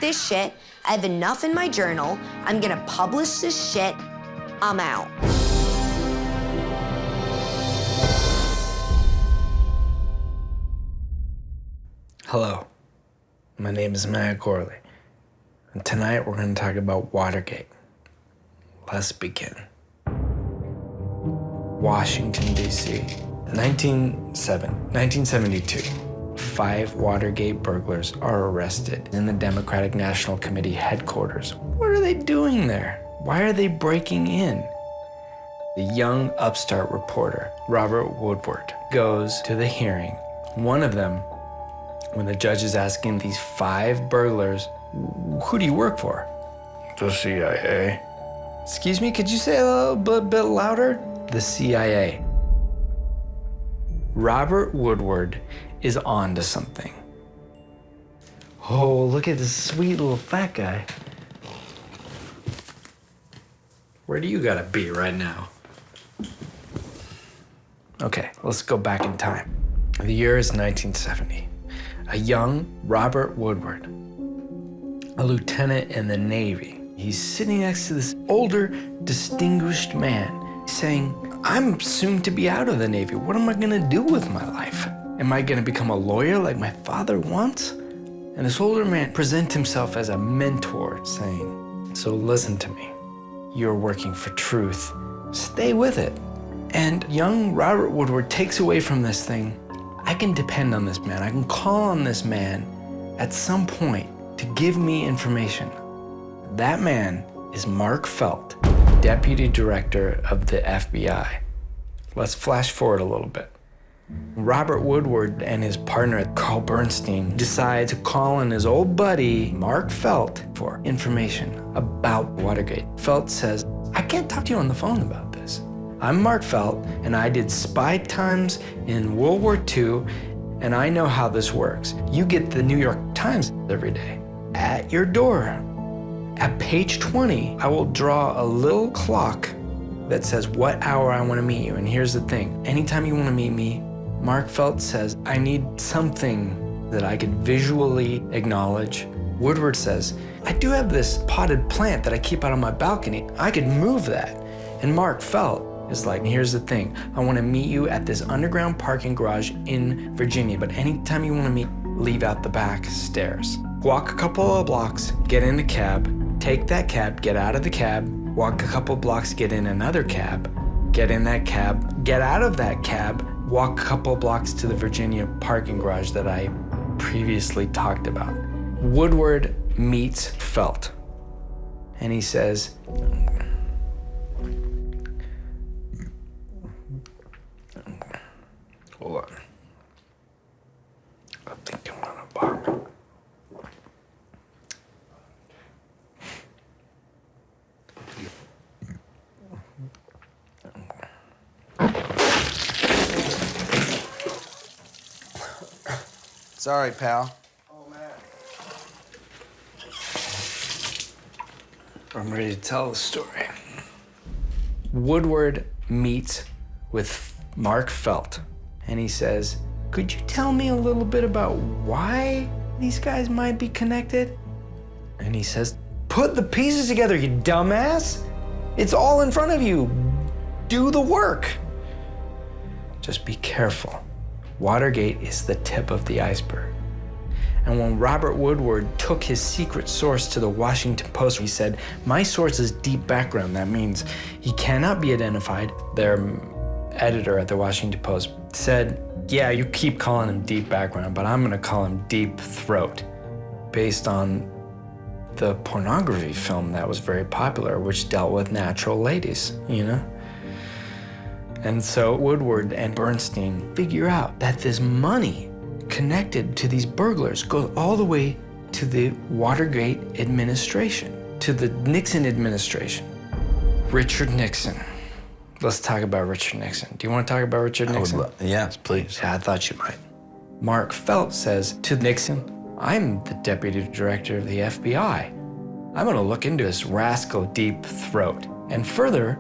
this shit. I have enough in my journal. I'm gonna publish this shit. I'm out. Hello, my name is Matt Corley, and tonight we're going to talk about Watergate. Let's begin. Washington, D.C., 1972. 5 Watergate burglars are arrested in the Democratic National Committee headquarters. What are they doing there? Why are they breaking in? The young upstart reporter, Robert Woodward, goes to the hearing. One of them, when the judge is asking these 5 burglars, who do you work for? The CIA. Excuse me, could you say a little bit louder? The CIA. Robert Woodward is on to something. Oh, look at this sweet little fat guy. Where do you gotta be right now? Okay, let's go back in time. The year is 1970. A young Robert Woodward, a lieutenant in the Navy. He's sitting next to this older, distinguished man saying, I'm soon to be out of the Navy. What am I gonna do with my life? Am I gonna become a lawyer like my father wants? And this older man presents himself as a mentor, saying, so listen to me. You're working for truth. Stay with it. And young Robert Woodward takes away from this thing, I can depend on this man. I can call on this man at some point to give me information. That man is Mark Felt, Deputy Director of the FBI. Let's flash forward a little bit. Robert Woodward and his partner, Carl Bernstein, decide to call on his old buddy, Mark Felt, for information about Watergate. Felt says, I can't talk to you on the phone about this. I'm Mark Felt, and I did spy times in World War II, and I know how this works. You get the New York Times every day at your door. At page 20, I will draw a little clock that says what hour I want to meet you. And here's the thing. Anytime you want to meet me, Mark Felt says, I need something that I could visually acknowledge. Woodward says, I do have this potted plant that I keep out on my balcony. I could move that. And Mark Felt is like, here's the thing. I want to meet you at this underground parking garage in Virginia, but anytime you want to meet, leave out the back stairs. Walk a couple of blocks, get in a cab, take that cab, get out of the cab, walk a couple blocks, get in another cab, get in that cab, get out of that cab, walk a couple blocks to the Virginia parking garage that I previously talked about. Woodward meets Felt, and he says, hold on. I think I'm on a box. Sorry, pal. Oh, man. I'm ready to tell the story. Woodward meets with Mark Felt, and he says, could you tell me a little bit about why these guys might be connected? And he says, put the pieces together, you dumbass. It's all in front of you. Do the work. Just be careful. Watergate is the tip of the iceberg. And when Robert Woodward took his secret source to the Washington Post, he said, my source is deep background. That means he cannot be identified. Their editor at the Washington Post said, yeah, you keep calling him deep background, but I'm gonna call him deep throat, based on the pornography film that was very popular, which dealt with natural ladies, you know? And so Woodward and Bernstein figure out that this money connected to these burglars goes all the way to the Watergate administration, to the Nixon administration. Richard Nixon. Let's talk about Richard Nixon. Do you want to talk about Richard Nixon? Yes, please. Yeah, I thought you might. Mark Felt says to Nixon, I'm the deputy director of the FBI. I'm gonna look into this rascal deep throat. And further,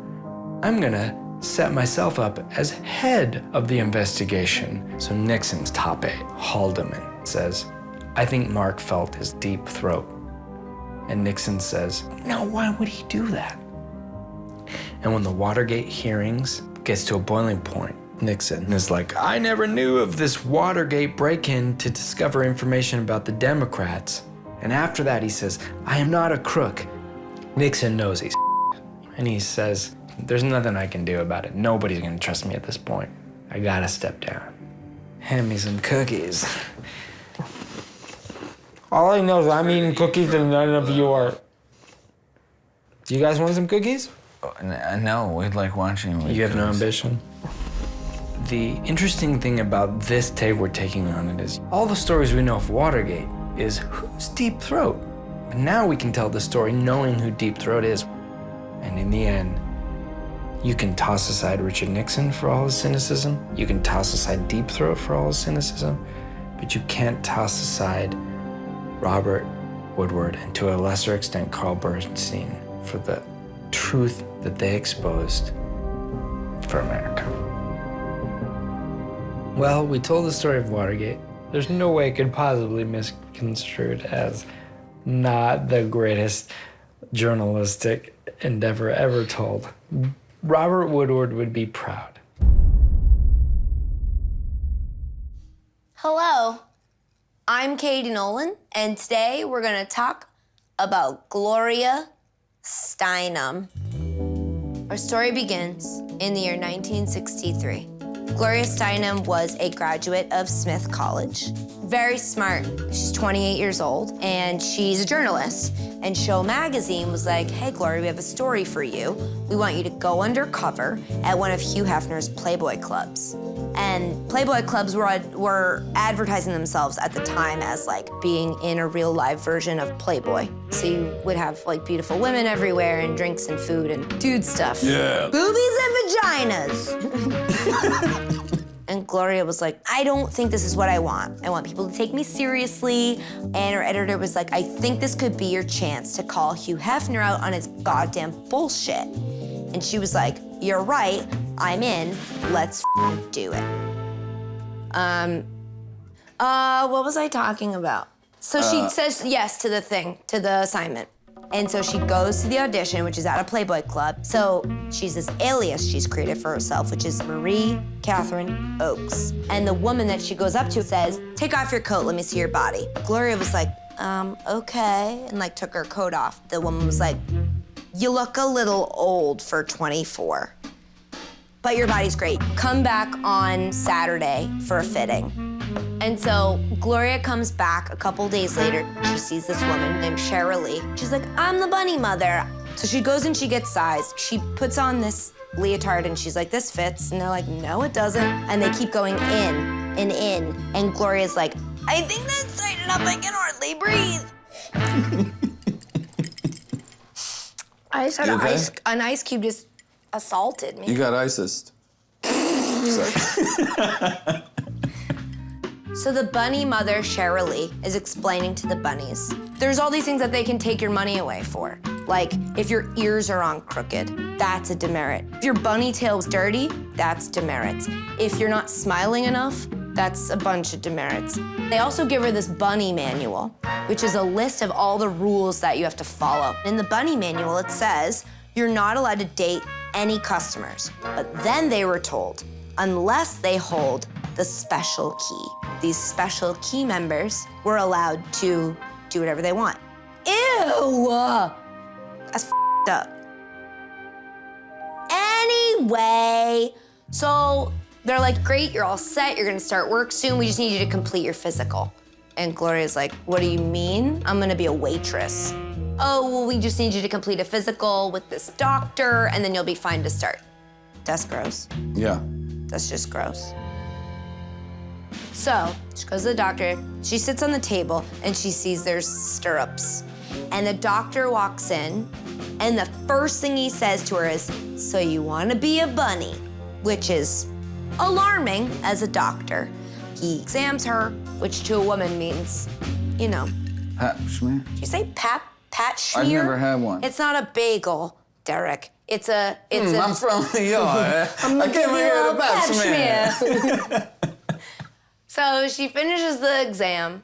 I'm gonna set myself up as head of the investigation. So Nixon's top aide, Haldeman, says, I think Mark Felt is deep throat. And Nixon says, no, why would he do that? And when the Watergate hearings gets to a boiling point, Nixon is like, I never knew of this Watergate break-in to discover information about the Democrats. And after that, he says, I am not a crook. Nixon knows he's and he says, there's nothing I can do about it. Nobody's gonna trust me at this point. I gotta step down. Hand me some cookies. All I know is I'm eating cookies and none of you are. Do you guys want some cookies? No, we'd like watching. You have no ambition? The interesting thing about this take we're taking on it is all the stories we know of Watergate is who's Deep Throat? But now we can tell the story knowing who Deep Throat is. And in the end, you can toss aside Richard Nixon for all his cynicism. You can toss aside Deep Throat for all his cynicism. But you can't toss aside Robert Woodward and to a lesser extent Carl Bernstein for the truth that they exposed for America. Well, we told the story of Watergate. There's no way it could possibly be misconstrued as not the greatest journalistic endeavor ever told. Robert Woodward would be proud. Hello, I'm Katie Nolan, and today we're gonna talk about Gloria Steinem. Our story begins in the year 1963. Gloria Steinem was a graduate of Smith College. Very smart. She's 28 years old, and she's a journalist. And Show Magazine was like, hey, Gloria, we have a story for you. We want you to go undercover at one of Hugh Hefner's Playboy clubs. And Playboy clubs were advertising themselves at the time as like being in a real live version of Playboy. So you would have like beautiful women everywhere and drinks and food and dude stuff. Yeah. Boobies and vaginas. And Gloria was like, I don't think this is what I want. I want people to take me seriously. And her editor was like, I think this could be your chance to call Hugh Hefner out on his goddamn bullshit. And she was like, you're right, I'm in, let's do it. What was I talking about? So she says yes to the thing, to the assignment. And so she goes to the audition, which is at a Playboy club. So she's this alias she's created for herself, which is Marie Catherine Oakes. And the woman that she goes up to says, take off your coat, let me see your body. Gloria was like, okay, and like took her coat off. The woman was like, you look a little old for 24, but your body's great. Come back on Saturday for a fitting. And so Gloria comes back a couple days later. She sees this woman named Cheryl Lee. She's like, I'm the bunny mother. So she goes and she gets sized. She puts on this leotard and she's like, this fits. And they're like, no, it doesn't. And they keep going in and in. And Gloria's like, I think that's tight enough, I can hardly breathe. I just had an ice cube just assaulted me. You got ISIS. So the bunny mother, Cheryl Lee, is explaining to the bunnies, there's all these things that they can take your money away for. Like, if your ears are on crooked, that's a demerit. If your bunny tail's dirty, that's demerits. If you're not smiling enough, that's a bunch of demerits. They also give her this bunny manual, which is a list of all the rules that you have to follow. In the bunny manual, it says, you're not allowed to date any customers. But then they were told, unless they hold the special key. These special key members were allowed to do whatever they want. Ew! That's f***ed up. Anyway, so they're like, great, you're all set, you're gonna start work soon, we just need you to complete your physical. And Gloria's like, what do you mean? I'm gonna be a waitress. Oh, well, we just need you to complete a physical with this doctor, and then you'll be fine to start. That's gross. Yeah. That's just gross. So she goes to the doctor, she sits on the table, and she sees there's stirrups. And the doctor walks in, and the first thing he says to her is, so you wanna be a bunny, which is alarming as a doctor. He examines her, which to a woman means, you know. Pap schmear? Did you say pat schmear? I've never had one. It's not a bagel, Derek. It's a. I'm from New York. I came here to pap schmear. So she finishes the exam,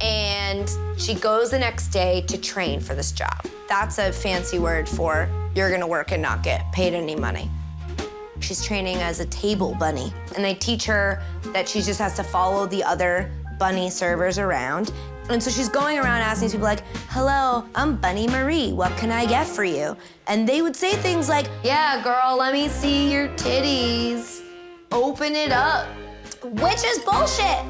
and She goes the next day to train for this job. That's a fancy word for you're gonna work and not get paid any money. She's training as a table bunny, and they teach her that she just has to follow the other bunny servers around. And so she's going around asking people like, hello, I'm Bunny Marie, what can I get for you? And they would say things like, yeah, girl, let me see your titties. Open it up, which is bullshit.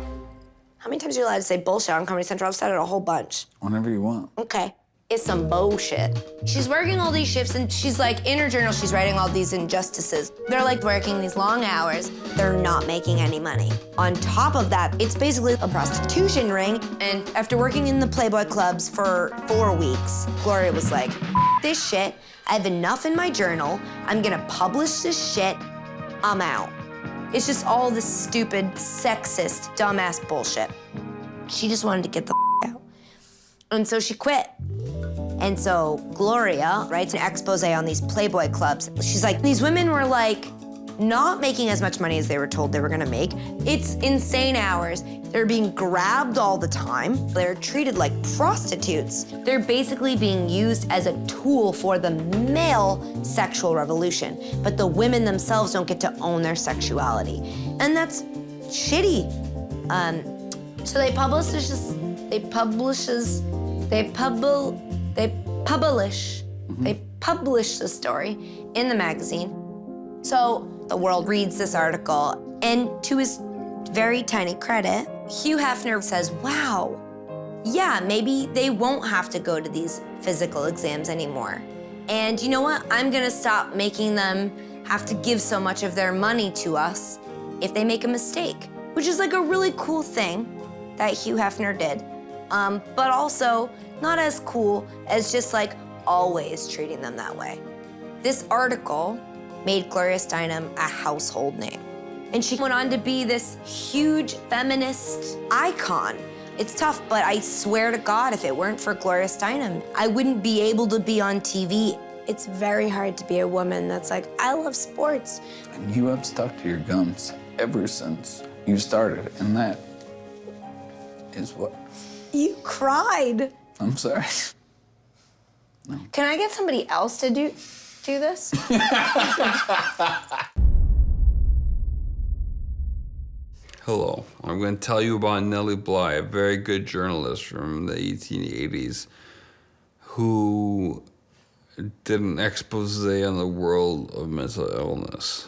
How many times are you allowed to say bullshit on Comedy Central? I've said it a whole bunch. Whenever you want. Okay. It's some bullshit. She's working all these shifts, and she's like, in her journal, she's writing all these injustices. They're like working these long hours. They're not making any money. On top of that, it's basically a prostitution ring. And after working in the Playboy clubs for 4 weeks, Gloria was like, this shit, I have enough in my journal. I'm gonna publish this shit. I'm out. It's just all this stupid, sexist, dumbass bullshit. She just wanted to get the out. And so she quit. And so Gloria writes an expose on these Playboy clubs. She's like, these women were like not making as much money as they were told they were gonna make. It's insane hours. They're being grabbed all the time. They're treated like prostitutes. They're basically being used as a tool for the male sexual revolution. But the women themselves don't get to own their sexuality. And that's shitty. So they publish the story in the magazine. So the world reads this article, and to his very tiny credit, Hugh Hefner says, wow, yeah, maybe they won't have to go to these physical exams anymore. And you know what? I'm gonna stop making them have to give so much of their money to us if they make a mistake, which is like a really cool thing that Hugh Hefner did. But also not as cool as just like always treating them that way. This article made Gloria Steinem a household name. And she went on to be this huge feminist icon. It's tough, but I swear to God, if it weren't for Gloria Steinem, I wouldn't be able to be on TV. It's very hard to be a woman that's like, I love sports. And you have stuck to your guns ever since you started, and that is what... You cried. I'm sorry. No. Can I get somebody else to do this? Hello, I'm going to tell you about Nellie Bly, a very good journalist from the 1880s who did an expose on the world of mental illness.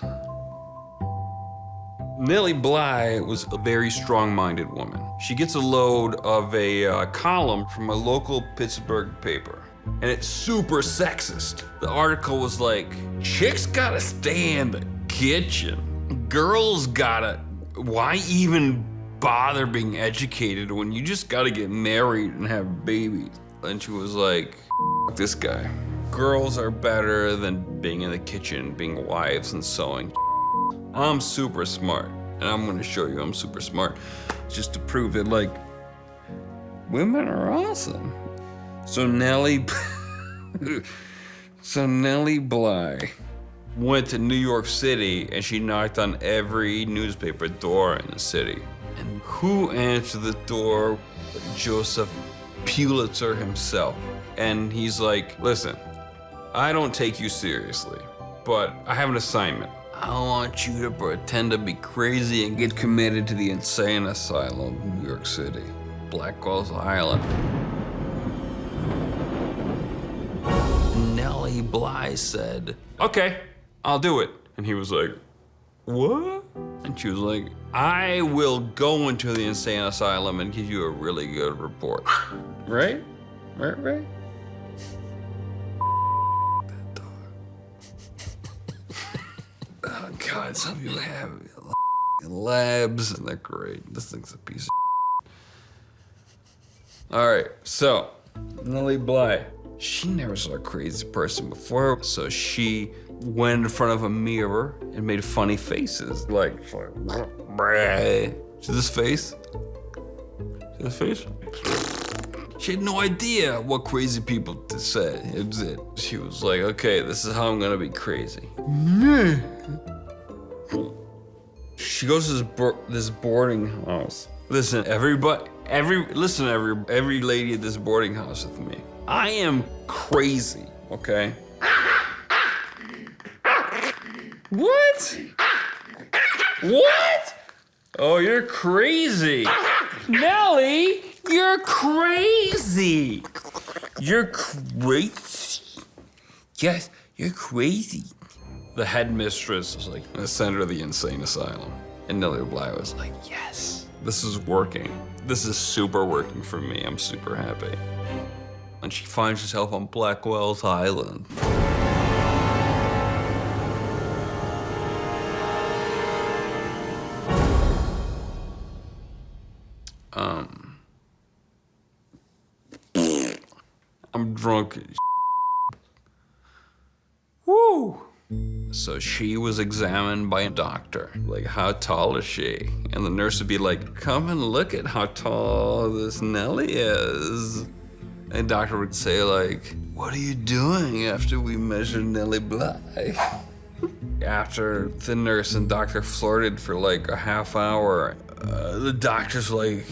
Nellie Bly was a very strong-minded woman. She gets a load of a column from a local Pittsburgh paper, and it's super sexist. The article was like, chicks gotta stay in the kitchen. Girls gotta, why even bother being educated when you just gotta get married and have babies? And she was like, F this guy. Girls are better than being in the kitchen, being wives and sewing. I'm super smart, and I'm gonna show you I'm super smart, just to prove that, like, women are awesome. So Nellie Bly went to New York City, and she knocked on every newspaper door in the city. And who answered the door? Joseph Pulitzer himself. And he's like, listen, I don't take you seriously, but I have an assignment. I want you to pretend to be crazy and get committed to the insane asylum of New York City, Blackwell's Island. Nellie Bly said, okay, I'll do it. And he was like, what? And she was like, I will go into the insane asylum and give you a really good report. Right? Right? Oh God, some people have labs and they're great. This thing's a piece of All right, so Nellie Bly, she never saw a crazy person before, so she went in front of a mirror and made funny faces, like bruh. See this face? See this face? She had no idea what crazy people to say. It was it. She was like, okay, this is how I'm gonna be crazy. She goes to this boarding house. Listen, everybody Listen, every lady at this boarding house with me. I am crazy, okay? What? What? Oh, you're crazy. Nellie, you're crazy. You're crazy. Yes, you're crazy. The headmistress was like the center of the insane asylum. And Nellie Bly was like, yes, this is working. This is super working for me. I'm super happy. And she finds herself on Blackwell's Island. I'm drunk as Woo! So she was examined by a doctor. Like, how tall is she? And the nurse would be like, come and look at how tall this Nellie is. And the doctor would say like, what are you doing after we measure Nellie Bly? After the nurse and doctor flirted for like a half hour, the doctor's like,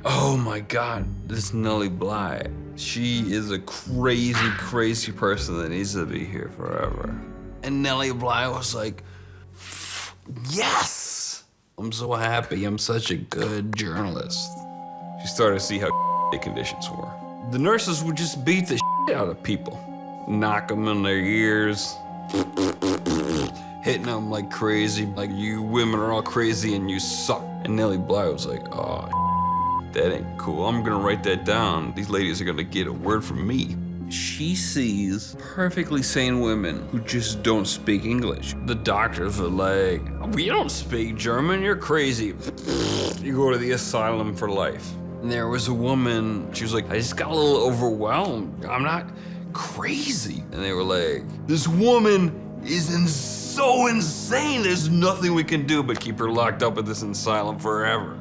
oh my God, this Nellie Bly. She is a crazy, crazy person that needs to be here forever. And Nellie Bly was like, yes! I'm so happy, I'm such a good journalist. She started to see how the conditions were. The nurses would just beat the out of people. Knock them in their ears, hitting them like crazy, like you women are all crazy and you suck. And Nellie Bly was like, oh, that ain't cool. I'm gonna write that down. These ladies are gonna get a word from me. She sees perfectly sane women who just don't speak English. The doctors are like, you don't speak German, you're crazy. You go to the asylum for life. And there was a woman, she was like, I just got a little overwhelmed. I'm not crazy. And they were like, this woman is so insane, there's nothing we can do but keep her locked up at this asylum forever.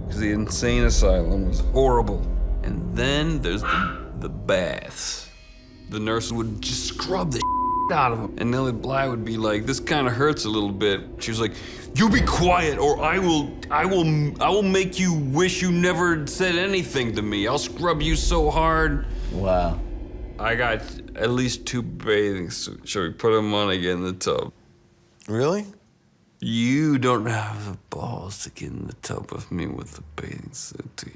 Because the insane asylum was horrible. And then there's the baths. The nurse would just scrub the out of them. And Nellie Bly would be like, this kind of hurts a little bit. She was like, you be quiet or I will make you wish you never said anything to me. I'll scrub you so hard. Wow. I got at least 2 bathing suits. Shall we put them on and get in the tub? Really? You don't have the balls to get in the tub with me with the bathing suit, do you?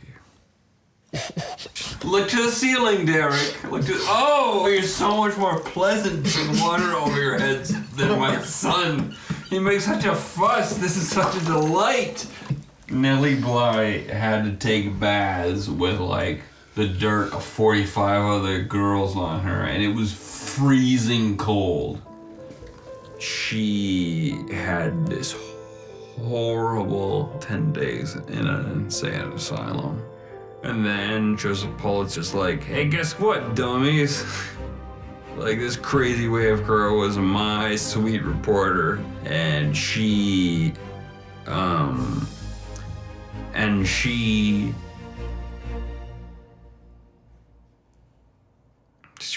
Look to the ceiling, Derek. Oh, you're so much more pleasant with water over your heads than my son. He makes such a fuss. This is such a delight. Nellie Bly had to take baths with like the dirt of 45 other girls on her, and it was freezing cold. She had this horrible 10 days in an insane asylum. And then Joseph Pulitzer's like, hey, guess what, dummies? Like, this crazy wave girl was my sweet reporter, and she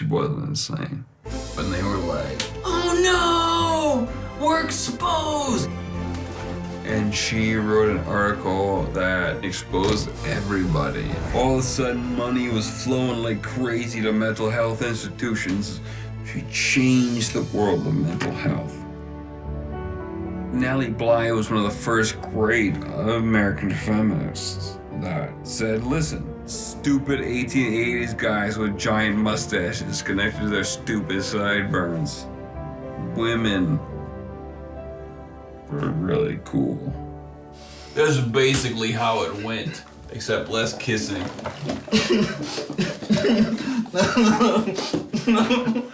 wasn't insane. And they were like, oh no, we're exposed. And she wrote an article that exposed everybody. All of a sudden, money was flowing like crazy to mental health institutions. She changed the world of mental health. Nellie Bly was one of the first great American feminists that said, listen, stupid 1880s guys with giant mustaches connected to their stupid sideburns. Women were really cool. That's basically how it went, except less kissing. No.